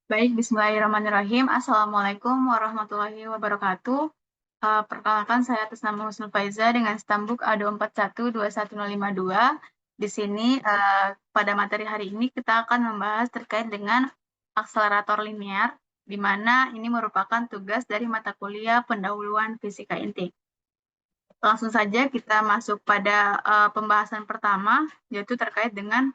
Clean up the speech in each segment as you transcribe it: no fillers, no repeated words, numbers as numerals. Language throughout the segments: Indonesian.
Baik, bismillahirrahmanirrahim. Assalamualaikum warahmatullahi wabarakatuh. Perkenalkan saya atas nama Husnul Faiza dengan stambuk A241-21052. Di sini pada materi hari ini kita akan membahas terkait dengan akselerator linear, di mana ini merupakan tugas dari mata kuliah pendahuluan fisika inti. Langsung saja kita masuk pada pembahasan pertama, yaitu terkait dengan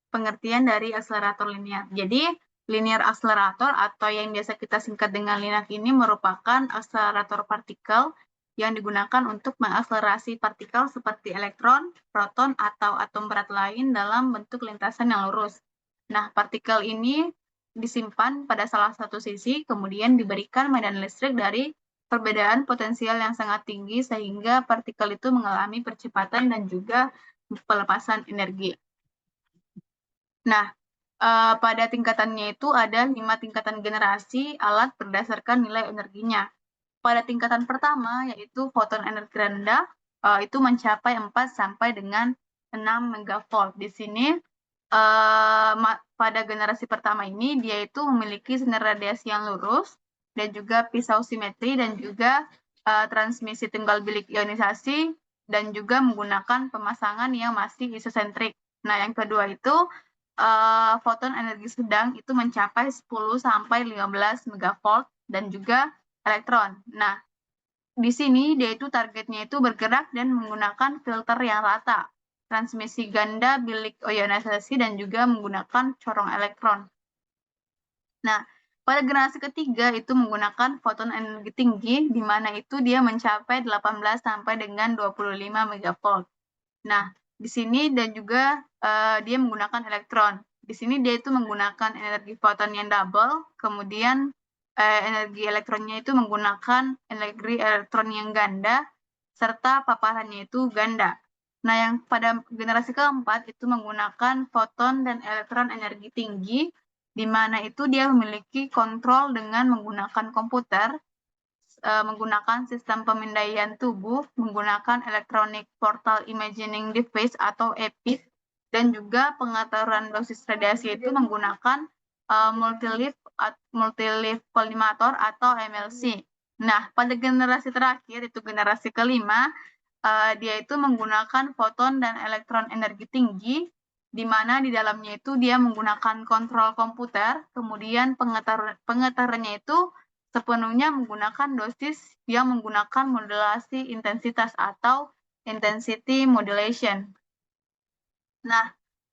pengertian dari akselerator linear. Jadi, linear akselerator atau yang biasa kita singkat dengan LINAC ini merupakan akselerator partikel yang digunakan untuk mengakselerasi partikel seperti elektron, proton, atau atom berat lain dalam bentuk lintasan yang lurus. Nah, partikel ini disimpan pada salah satu sisi, kemudian diberikan medan listrik dari perbedaan potensial yang sangat tinggi sehingga partikel itu mengalami percepatan dan juga pelepasan energi. Nah, pada tingkatannya itu ada 5 tingkatan generasi alat berdasarkan nilai energinya. Pada tingkatan pertama, yaitu foton energi rendah, itu mencapai 4 sampai dengan 6 megavolt. Di sini, pada generasi pertama ini, dia itu memiliki sinar radiasi yang lurus, dan juga pisau simetri, dan juga transmisi tunggal bilik ionisasi, dan juga menggunakan pemasangan yang masih isosentrik. Nah, yang kedua itu, foton energi sedang itu mencapai 10 sampai 15 megavolt dan juga elektron. Nah, di sini dia itu targetnya itu bergerak dan menggunakan filter yang rata, transmisi ganda bilik ionisasi dan juga menggunakan corong elektron. Nah, pada generasi ketiga itu menggunakan foton energi tinggi, di mana itu dia mencapai 18 sampai dengan 25 megavolt. Nah, di sini dan juga dia menggunakan elektron. Di sini dia itu menggunakan energi foton yang double, kemudian energi elektronnya itu menggunakan energi elektron yang ganda, serta paparannya itu ganda. Nah, yang pada generasi keempat itu menggunakan foton dan elektron energi tinggi, di mana itu dia memiliki kontrol dengan menggunakan komputer, menggunakan sistem pemindaian tubuh, menggunakan Electronic Portal Imaging Device atau EPID, dan juga pengaturan dosis radiasi itu menggunakan multi-leaf collimator atau MLC. Nah, pada generasi terakhir, itu generasi kelima, dia itu menggunakan foton dan elektron energi tinggi, di mana di dalamnya itu dia menggunakan kontrol komputer, kemudian pengetarannya itu sepenuhnya menggunakan dosis yang menggunakan modulasi intensitas atau intensity modulation. Nah,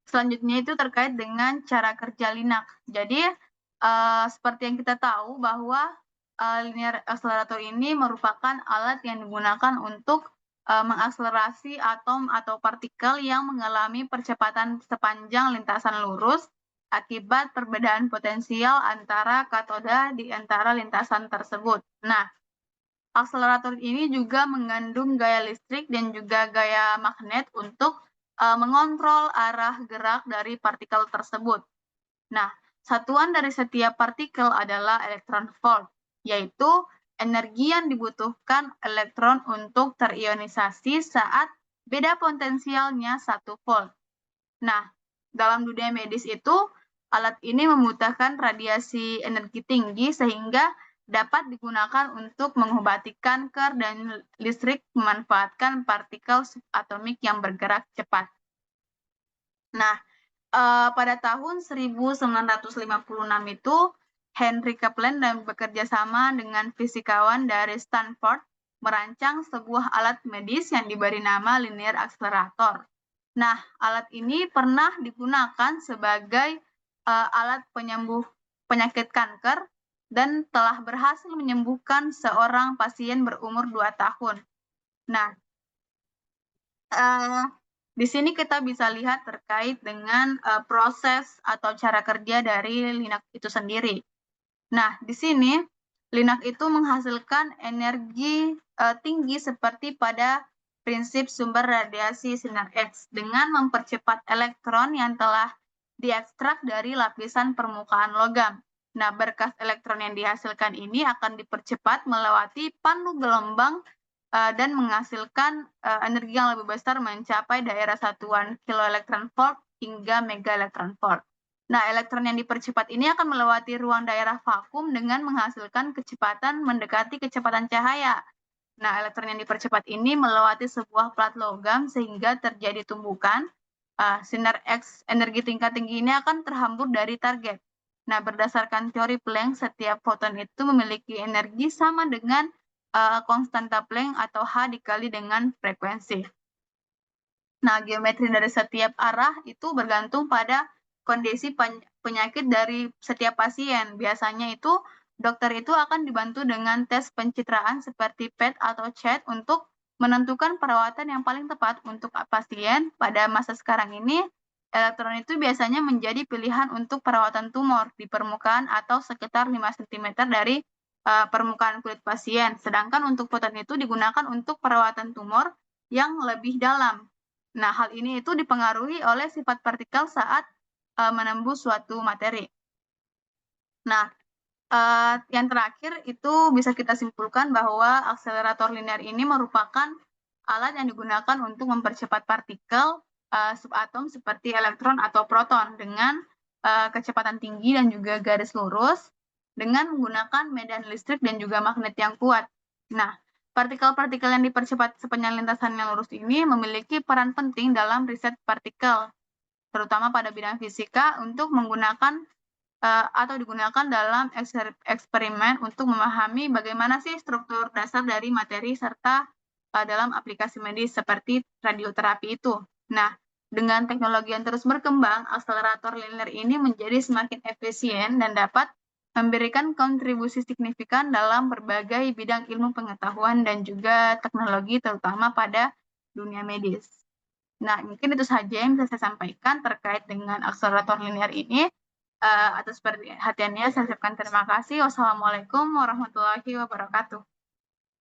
selanjutnya itu terkait dengan cara kerja LINAC. Jadi, seperti yang kita tahu bahwa linear accelerator ini merupakan alat yang digunakan untuk mengakselerasi atom atau partikel yang mengalami percepatan sepanjang lintasan lurus akibat perbedaan potensial antara katoda di antara lintasan tersebut. Nah, akselerator ini juga mengandung gaya listrik dan juga gaya magnet untuk mengontrol arah gerak dari partikel tersebut. Nah, satuan dari setiap partikel adalah elektron volt, yaitu energi yang dibutuhkan elektron untuk terionisasi saat beda potensialnya 1 volt. Nah, dalam dunia medis itu, alat ini membutuhkan radiasi energi tinggi sehingga dapat digunakan untuk mengobati kanker dan listrik memanfaatkan partikel subatomik yang bergerak cepat. Nah, pada tahun 1956 itu, Henry Kaplan dan bekerja sama dengan fisikawan dari Stanford merancang sebuah alat medis yang diberi nama linear accelerator. Nah, alat ini pernah digunakan sebagai alat penyembuh penyakit kanker dan telah berhasil menyembuhkan seorang pasien berumur 2 tahun. Nah, di sini kita bisa lihat terkait dengan proses atau cara kerja dari LINAC itu sendiri. Nah, di sini LINAC itu menghasilkan energi tinggi seperti pada prinsip sumber radiasi sinar X dengan mempercepat elektron yang telah diekstrak dari lapisan permukaan logam. Nah, berkas elektron yang dihasilkan ini akan dipercepat melewati pandu gelombang dan menghasilkan energi yang lebih besar mencapai daerah satuan kiloelektron volt hingga mega elektron volt. Nah, elektron yang dipercepat ini akan melewati ruang daerah vakum dengan menghasilkan kecepatan mendekati kecepatan cahaya. Nah, elektron yang dipercepat ini melewati sebuah plat logam sehingga terjadi tumbukan. Sinar X energi tingkat tinggi ini akan terhambur dari target. Nah, berdasarkan teori Planck, setiap foton itu memiliki energi sama dengan konstanta Planck atau H dikali dengan frekuensi. Nah, geometri dari setiap arah itu bergantung pada kondisi penyakit dari setiap pasien. Biasanya itu dokter itu akan dibantu dengan tes pencitraan seperti PET atau CHAT untuk menentukan perawatan yang paling tepat untuk pasien. Pada masa sekarang ini, elektron itu biasanya menjadi pilihan untuk perawatan tumor di permukaan atau sekitar 5 cm dari permukaan kulit pasien. Sedangkan untuk foton itu digunakan untuk perawatan tumor yang lebih dalam. Nah, hal ini itu dipengaruhi oleh sifat partikel saat menembus suatu materi. Nah, yang terakhir itu bisa kita simpulkan bahwa akselerator linear ini merupakan alat yang digunakan untuk mempercepat partikel subatom seperti elektron atau proton dengan kecepatan tinggi dan juga garis lurus dengan menggunakan medan listrik dan juga magnet yang kuat. Nah, partikel-partikel yang dipercepat sepanjang lintasan yang lurus ini memiliki peran penting dalam riset partikel, terutama pada bidang fisika untuk menggunakan atau digunakan dalam eksperimen untuk memahami bagaimana sih struktur dasar dari materi serta dalam aplikasi medis seperti radioterapi itu. Nah, dengan teknologi yang terus berkembang, akselerator linear ini menjadi semakin efisien dan dapat memberikan kontribusi signifikan dalam berbagai bidang ilmu pengetahuan dan juga teknologi, terutama pada dunia medis. Nah, mungkin itu saja yang bisa saya sampaikan terkait dengan akselerator linear ini. Atas perhatiannya, saya ucapkan terima kasih. Wassalamualaikum warahmatullahi wabarakatuh.